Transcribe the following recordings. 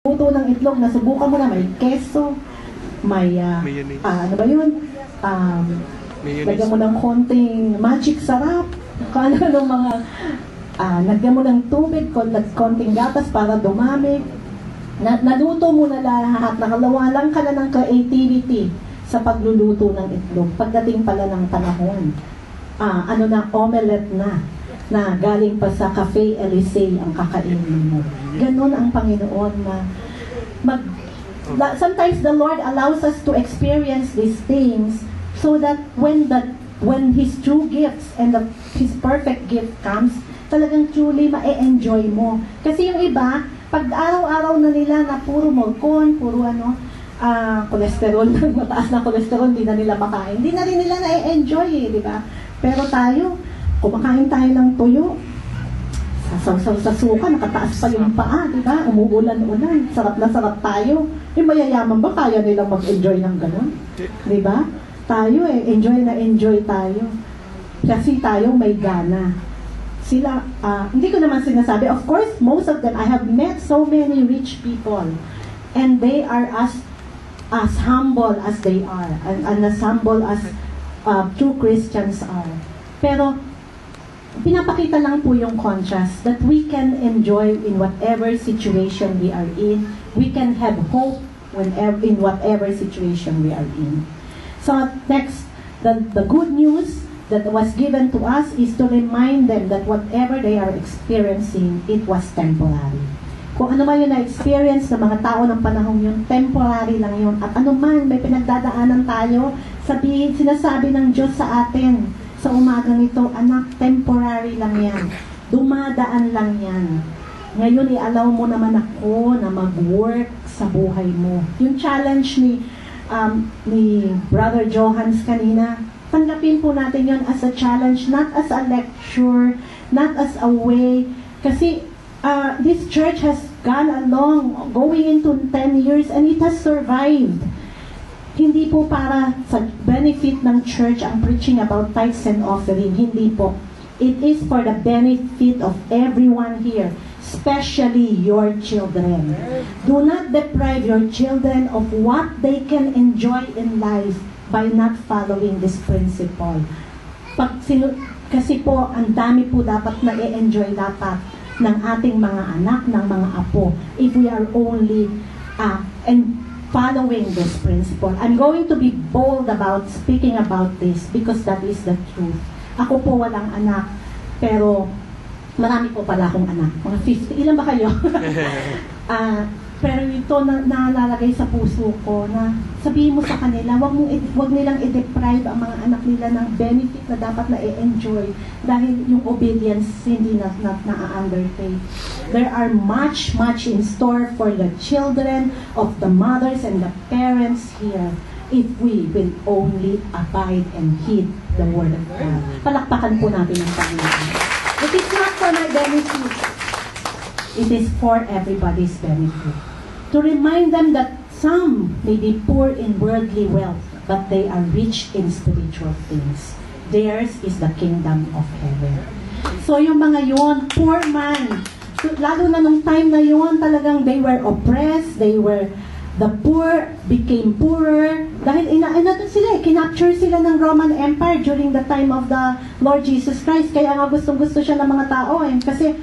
luto ng itlog, nasubukan mo na, may keso, may, ano ba yun? Lagyan mo ng konting magic sarap, kano ng mga, lagyan mo ng tubig, konting gatas para dumami. Naluto mo na lahat, nakalawalan ka na ng creativity sa pagluluto ng itlog. Pagdating pala ng panahon, omelette na galing pa sa Cafe Elysee ang kakainin mo. Ganon ang Panginoon na sometimes the Lord allows us to experience these things so that when His true gifts and His perfect gift comes, talagang truly ma-enjoy mo. Kasi yung iba, pag araw-araw na nila na puro morcon, puro cholesterol, mataas na cholesterol, hindi na nila makain. Hindi na rin nila na-enjoy di ba? Pero tayo, kumakain tayo ng tuyo, sasaw sa suka, nakataas pa yung paa, di ba? Umuulan-ulan, sarap na sarap tayo. Yung mayayaman ba, kaya nilang mag-enjoy ng gano'n? Di ba? Tayo enjoy na enjoy tayo. Kasi tayo may gana. Sila, hindi ko naman sinasabi, of course, most of them, I have met so many rich people, and they are as humble as they are, and as humble as true Christians are. Pero, pinapakita lang po yung contrast that we can enjoy in whatever situation we are in. We can have hope in whatever situation we are in. So next, the good news that was given to us is to remind them that whatever they are experiencing, it was temporary. Kung ano man yung na-experience ng mga tao ng panahon yun, temporary lang yun. At ano man, may pinagdadaanan tayo, sinasabi ng Diyos sa atin, sa umagang ito, anak, temporary lang yan. Dumadaan lang yan. Ngayon, i-allow mo naman ako na mag-work sa buhay mo. Yung challenge ni Brother Johans kanina, tanggapin po natin yon as a challenge, not as a lecture, not as a way. Kasi this church has gone along, going into 10 years, and it has survived. Hindi po para sa benefit ng church ang preaching about tithes and offering. Hindi po. It is for the benefit of everyone here, especially your children. Do not deprive your children of what they can enjoy in life by not following this principle. Kasi po, ang dami po dapat na i-enjoy dapat ng ating mga anak, ng mga apo, if we are only following this principle. I'm going to be bold about speaking about this because that is the truth. Ako po walang anak, pero marami po pala akong anak. Mga 50. Ilan ba kayo? Pero ito nalalagay sa puso ko na sabihin mo sa kanila, wag nilang i-deprive ang mga anak nila ng benefit na dapat na i-enjoy dahil yung obedience hindi na-undertake. There are much in store for the children of the mothers and the parents here if we will only abide and heed the Word of God. Palakpakan po natin ang Panginoon. It is not for my benefit. It is for everybody's benefit. To remind them that some may be poor in worldly wealth, but they are rich in spiritual things. Theirs is the kingdom of heaven. So yung mga yun, poor man, lalo na nung time na yun, talagang they were oppressed, the poor became poorer, dahil kinapture sila ng Roman Empire during the time of the Lord Jesus Christ. Kaya nga gustong-gusto siya ng mga tao kasi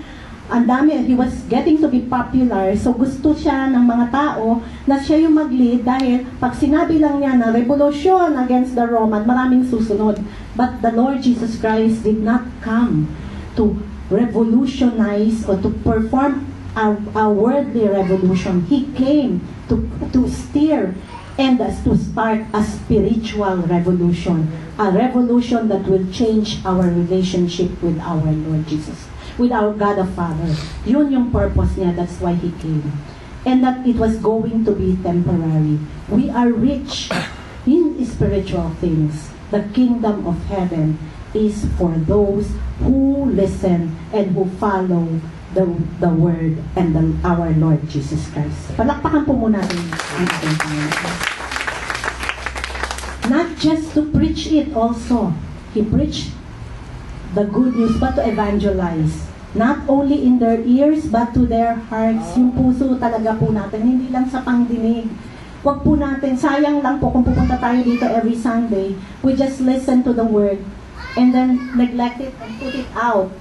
ang dami, he was getting to be popular, so gusto siya ng mga tao na siya yung mag-lead dahil pag sinabi lang niya na revolution against the Roman, maraming susunod. But the Lord Jesus Christ did not come to revolutionize or to perform a worldly revolution. He came to steer and to start a spiritual revolution, a revolution that will change our relationship with our Lord Jesus, with our God the Father. Yun yung purpose niya. That's why He came. And that it was going to be temporary. We are rich in spiritual things. The kingdom of heaven is for those who listen and who follow the Word and our Lord Jesus Christ. Palakpakan po muna natin ang ating Panginoon. Not just to preach it also. He preached the good news, but to evangelize. Not only in their ears, but to their hearts. Yung puso talaga po natin, hindi lang sa pangdinig. Huwag po natin, sayang lang po kung pupunta tayo dito every Sunday, we just listen to the Word, and then neglect it and put it out.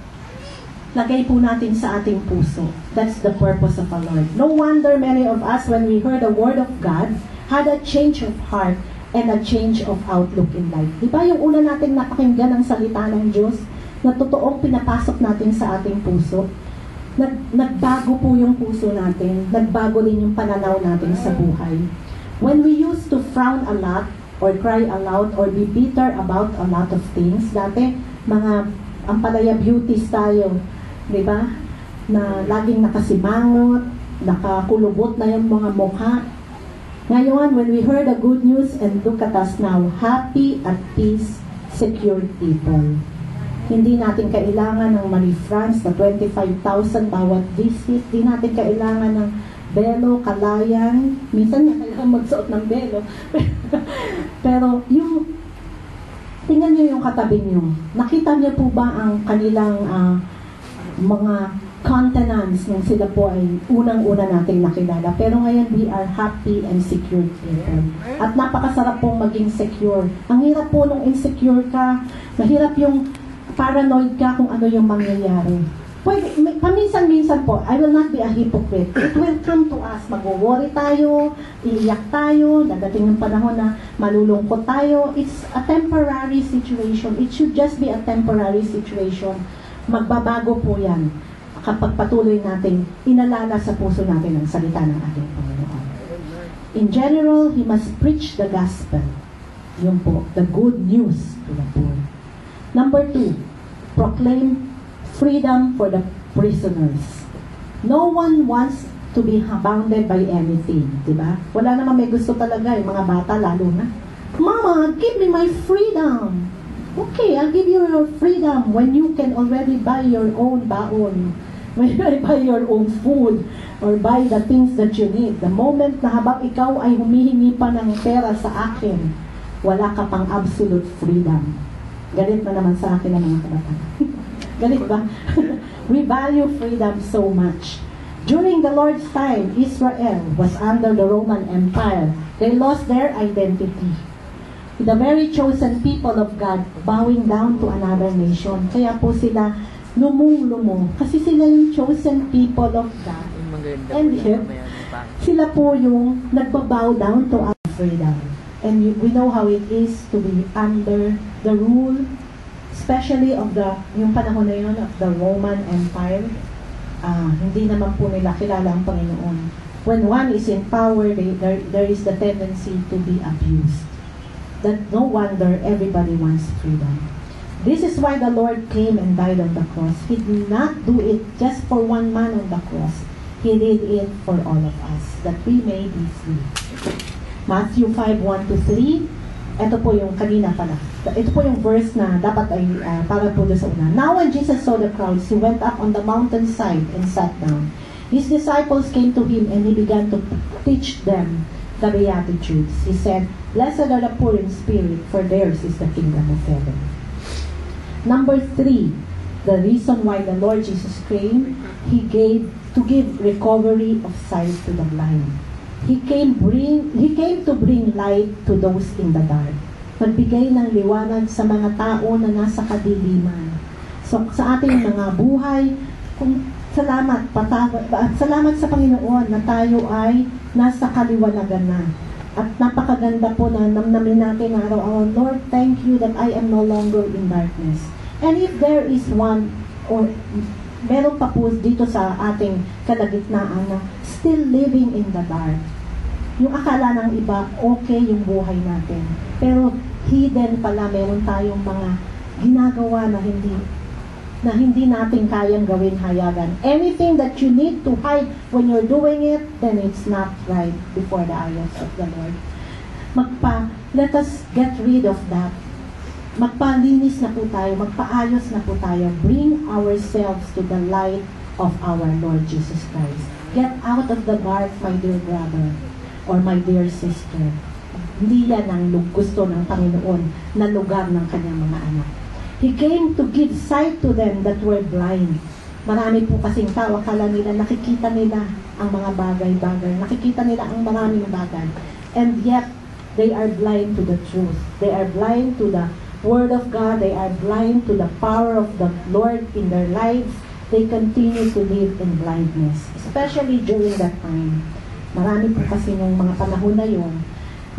Lagay po natin sa ating puso. That's the purpose of our Lord. No wonder many of us, when we heard the Word of God, had a change of heart and a change of outlook in life. Di ba yung una nating napakinggan ang salita ng Diyos na totoong pinapasok natin sa ating puso? Nagbago po yung puso natin. Nagbago din yung pananaw natin sa buhay. When we used to frown a lot, or cry aloud, or be bitter about a lot of things, dati, mga ampalaya beauties tayo, di ba? Na laging nakasimangot, nakakulubot na yung mga mukha. Ngayon, when we heard the good news, and look at us now, happy, at peace, secure people. Hindi natin kailangan ng Marie France na 25,000 bawat visit. Hindi natin kailangan ng belo, kalayan. Minsan nga kailangan magsuot ng belo. Pero yung, tingnan nyo yung katabi nyo. Nakita nyo po ba ang kanilang mga countenance nung sila po ay unang-una nating nakilala. Pero ngayon, we are happy and secure people. At napakasarap pong maging secure. Ang hirap po nung insecure ka, mahirap yung paranoid ka kung ano yung mangyayari. Pwede, paminsan-minsan po, I will not be a hypocrite. It will come to us. Mag-worry tayo, iiyak tayo, dadating ng panahon na malulungkot tayo. It's a temporary situation. It should just be a temporary situation. Magbabago po yan kapag patuloy natin inalala sa puso natin ang salita ng ating Panginoon. In general, He must preach the gospel. Yun po, the good news to the poor. Number 2, proclaim freedom for the prisoners. No one wants to be bounded by anything, di ba? Wala naman may gusto talaga, yung mga bata lalo na. Mama, give me my freedom. Okay, I'll give you your freedom when you can already buy your own baon. When you buy your own food or buy the things that you need. The moment na habang ikaw ay humihingi pa ng pera sa akin, wala ka pang absolute freedom. Galit na naman sa akin ang mga kabataan. Galit ba? We value freedom so much. During the Lord's time, Israel was under the Roman Empire. They lost their identity. The very chosen people of God bowing down to another nation. Kaya po sila lumong-lumong. Kasi sila yung chosen people of God. And yet, sila po yung nagbabow down to our freedom. And we know how it is to be under the rule, especially of yung panahon na yun of the Roman Empire. Hindi naman po nila kilala ang Panginoon. When one is in power, there is the tendency to be abused. That no wonder everybody wants freedom. This is why the Lord came and died on the cross. He did not do it just for one man on the cross. He did it for all of us, that we may be free. Matthew 5:1-3. Ito po yung kanina pala. Ito po yung verse na dapat ay para po doon sa una. Now when Jesus saw the crowds, He went up on the mountainside and sat down. His disciples came to Him and He began to teach them the Beatitudes. He said, "Blessed are the poor in spirit, for theirs is the kingdom of heaven." Number 3, the reason why the Lord Jesus came, He gave to give recovery of sight to the blind. He came to bring light to those in the dark. Nagbigay ng liwanag sa mga tao na nasa kadiliman. So, sa ating mga buhay, salamat sa Panginoon na tayo ay nasa kaliwanagan na. At napakaganda po na namnamin natin araw-araw, Lord, thank you that I am no longer in darkness. And if there is one, or meron pa po dito sa ating kalagitnaan na still living in the dark. Yung akala ng iba, okay yung buhay natin. Pero hidden pala, meron tayong mga ginagawa na hindi natin kayang gawin hayagan. Anything that you need to hide when you're doing it, then it's not right before the eyes of the Lord. Let us get rid of that. Magpalinis na po tayo, magpaayos na po tayo. Bring ourselves to the light of our Lord Jesus Christ. Get out of the dark, my dear brother or my dear sister. Hindi yan ang gusto ng Panginoon na lugar ng kanyang mga anak. He came to give sight to them that were blind. Marami po kasing tao, akala nila, nakikita nila ang mga bagay-bagay. Nakikita nila ang maraming bagay. And yet, they are blind to the truth. They are blind to the Word of God. They are blind to the power of the Lord in their lives. They continue to live in blindness. Especially during that time. Marami po kasi ng mga panahon na yun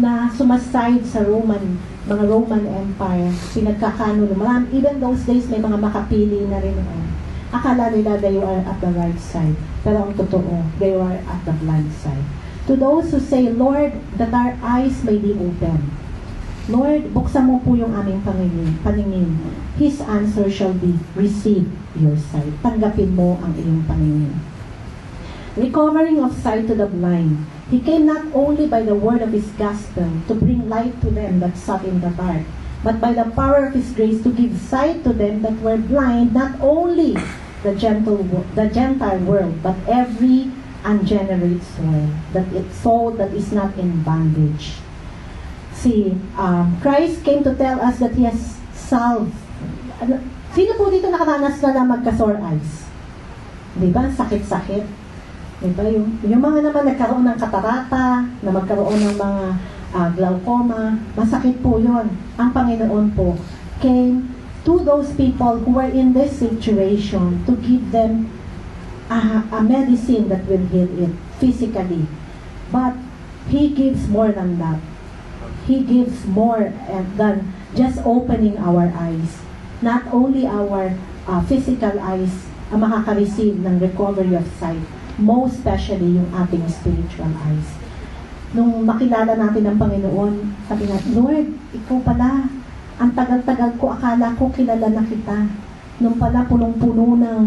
na sumaside sa mga Roman Empire, pinagkakanulo. Even those days, may mga makapili na rin noon. Akala nila they are at the right side. Pero ang totoo, they are at the blind side. To those who say, Lord, that our eyes may be open. Lord, buksan mo po yung aming paningin. His answer shall be, receive your sight. Tanggapin mo ang iyong paningin. Recovering of sight to the blind. He came not only by the word of His gospel to bring light to them that sat in the dark, but by the power of His grace to give sight to them that were blind, not only the Gentile world, but every ungenerate soul that is not in bondage. See, Christ came to tell us that He has salved. Sino po dito nakaranas na magka-sore eyes? Diba? Sakit-sakit. Diba? Yung mga naman nagkaroon ng katarata, na magkaroon ng mga glaucoma, masakit po yun. Ang Panginoon po came to those people who were in this situation to give them a medicine that will heal it physically. But He gives more than that. He gives more than just opening our eyes. Not only our physical eyes ang makaka-receive ng recovery of sight, most especially yung ating spiritual eyes. Nung makilala natin ang Panginoon, sabi natin, Lord, Ikaw pala, ang tagal-tagal ko, akala ko kilala na kita. Nung pala punong-puno ng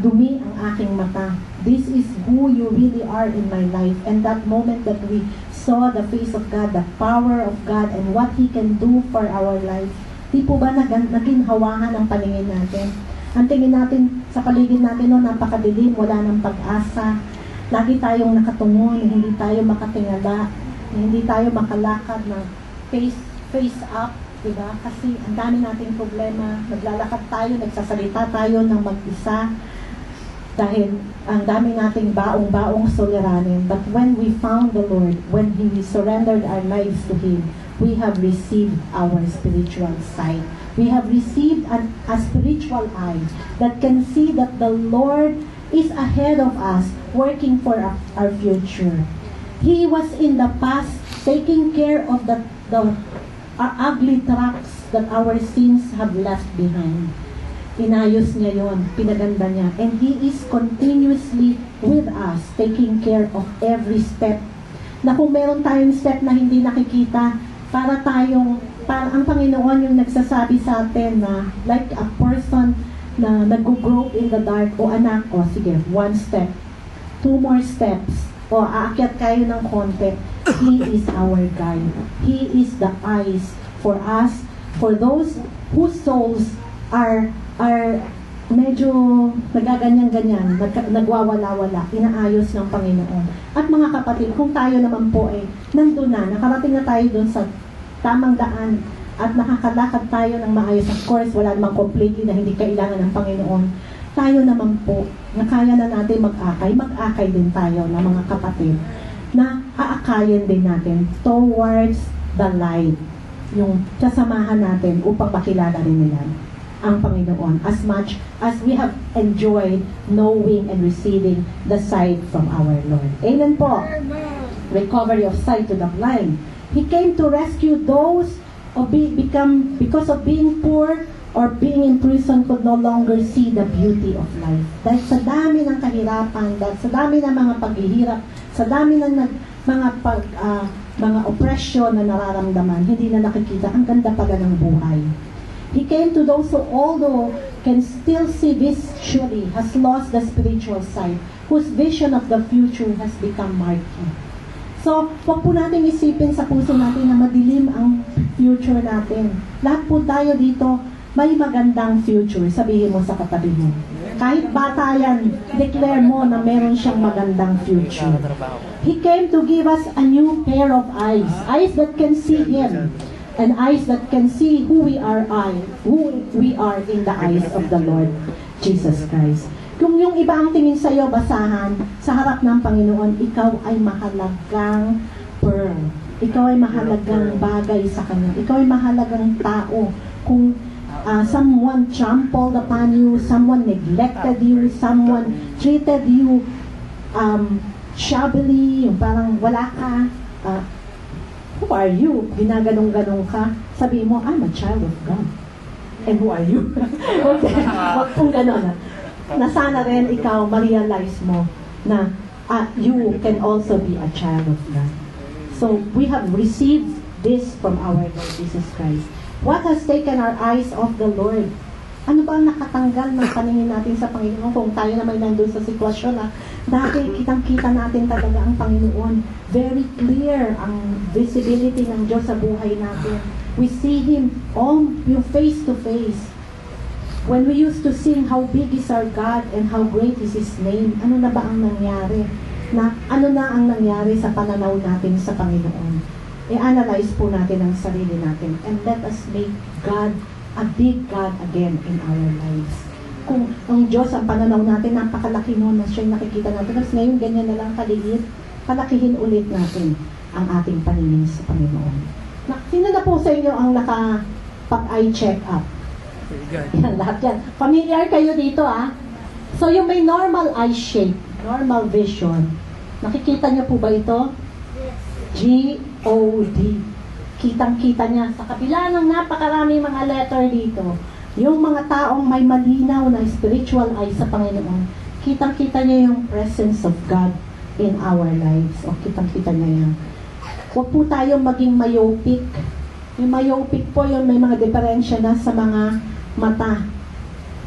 dumi ang aking mata. This is who you really are in my life. And that moment that we saw the face of God, the power of God, and what He can do for our life, di po ba naginhawahan ang paningin natin? Ang tingin natin sa paligid natin, no, napakadilim, wala ng pag-asa. Lagi tayong nakatungo, hindi tayo makatingala, hindi tayo makalakad ng face up, diba? Kasi ang dami nating problema, naglalakad tayo, nagsasalita tayo ng mag-isa, dahil ang dami nating baong-baong suliranin. But when we found the Lord, when we surrendered our lives to Him, we have received our spiritual sight. We have received a spiritual eye that can see that the Lord is ahead of us, working for our future. He was in the past taking care of the ugly tracks that our sins have left behind. Inayos niya yon, pinaganda niya. And He is continuously with us, taking care of every step. Na kung meron tayong step na hindi nakikita, para ang Panginoon yung nagsasabi sa atin na like a person na nag-grope in the dark, o anak, o sige, one step, two more steps, o aakyat kayo ng konti. He is our guide. He is the eyes for us, for those whose souls are medyo nagaganyan-ganyan, nagwawala-wala, inaayos ng Panginoon. At mga kapatid, kung tayo naman po nandun na, nakarating na tayo dun sa tamang daan, at nakakalakad tayo ng maayos, of course, wala namang completely na hindi kailangan ng Panginoon. Tayo naman po, na kaya na natin mag-akay din tayo na mga kapatid, na aakayin din natin towards the light, yung kasamahan natin upang makilala rin nila ang Panginoon as much as we have enjoyed knowing and receiving the sight from our Lord. Amen po. Recovery of sight to the blind. He came to rescue those because of being poor or being in prison could no longer see the beauty of life. Dahil sa dami ng kahirapan, dahil sa dami ng mga paghihirap, sa dami ng mga oppression na nararamdaman, hindi na nakikita ang ganda pala ng buhay. He came to those who, although can still see visually, has lost the spiritual sight, whose vision of the future has become murky. So, huwag po natin isipin sa puso natin na madilim ang future natin. Lahat po tayo dito, may magandang future. Sabihin mo sa katabi mo. Kahit bata yan, declare mo na meron siyang magandang future. He came to give us a new pair of eyes. Eyes that can see Him. And eyes that can see who we are in the eyes of the Lord Jesus Christ. Kung yung iba ang tingin sa'yo, basahan, sa harap ng Panginoon, ikaw ay mahalagang pearl. Ikaw ay mahalagang bagay sa Kanya. Ikaw ay mahalagang tao. Kung someone trampled upon you, someone neglected you, someone treated you shabbily, yung parang wala ka, who are you? Ginaganong-ganong ka. Sabi mo, I'm a child of God. And who are you? Okay, wag pong ganon. Na sana rin ikaw ma-realize mo na you can also be a child of God. So, we have received this from our Lord Jesus Christ. What has taken our eyes off the Lord? Ano ba ang nakatanggal ng paningin natin sa Panginoon kung tayo naman nandun sa sitwasyon dahil kitang-kita natin talaga ang Panginoon. Very clear ang visibility ng Diyos sa buhay natin. We see Him yung face to face. When we used to sing, how big is our God and how great is His name, ano na ba ang nangyari? Ano na ang nangyari sa pananaw natin sa Panginoon? I-analyze po natin ang sarili natin and let us make God a big God again in our lives. Kung ang Diyos ang pananaw natin, napakalaki noon na siya'y nakikita natin. Kasi ngayon, ganyan na lang kaliit, palakihin ulit natin ang ating paningin sa Panginoon. Sino na po sa inyo ang nakapag-eye check up? Yan, lahat yan. Familiar kayo dito, So, yung may normal eye shape, normal vision, nakikita niyo po ba ito? G-O-D. Kitang-kita niya. Sa kabila ng napakarami mga letter dito, yung mga taong may malinaw na spiritual eyes sa Panginoon, kitang-kita niya yung presence of God in our lives. O kitang-kita niya yan. Huwag po tayong maging myopic. Yung myopic po, yun may mga diferensya na sa mga mata.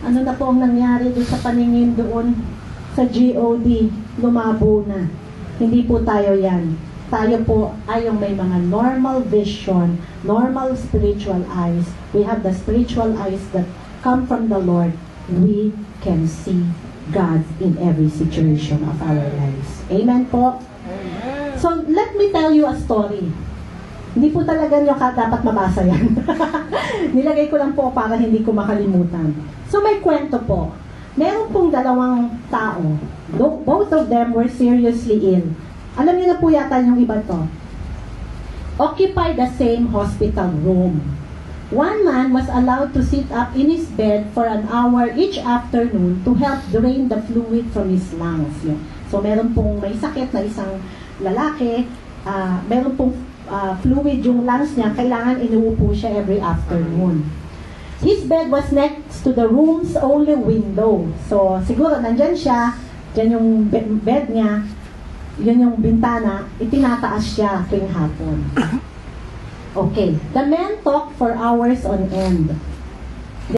Ano na po ang nangyari doon sa paningin doon sa G-O-D? Lumabo na. Hindi po tayo yan. Tayo po ay yung may mga normal vision, normal spiritual eyes. We have the spiritual eyes that come from the Lord. We can see God in every situation of our lives. Amen po? So, let me tell you a story. Hindi po talaga nyo dapat mabasa yan. Nilagay ko lang po para hindi ko makalimutan. So, may kwento po. Meron pong dalawang tao. Both of them were seriously ill. Alam niyo na po yata yung iba to. Occupy the same hospital room. One man was allowed to sit up in his bed for an hour each afternoon to help drain the fluid from his lungs. So, meron pong may sakit na isang lalaki, meron pong fluid yung lungs niya, kailangan inuupo siya every afternoon. His bed was next to the room's only window. So, siguro nandyan siya, dyan yung bed niya, yun yung bintana, itinataas siya tuwing hapon. Okay. The men talked for hours on end.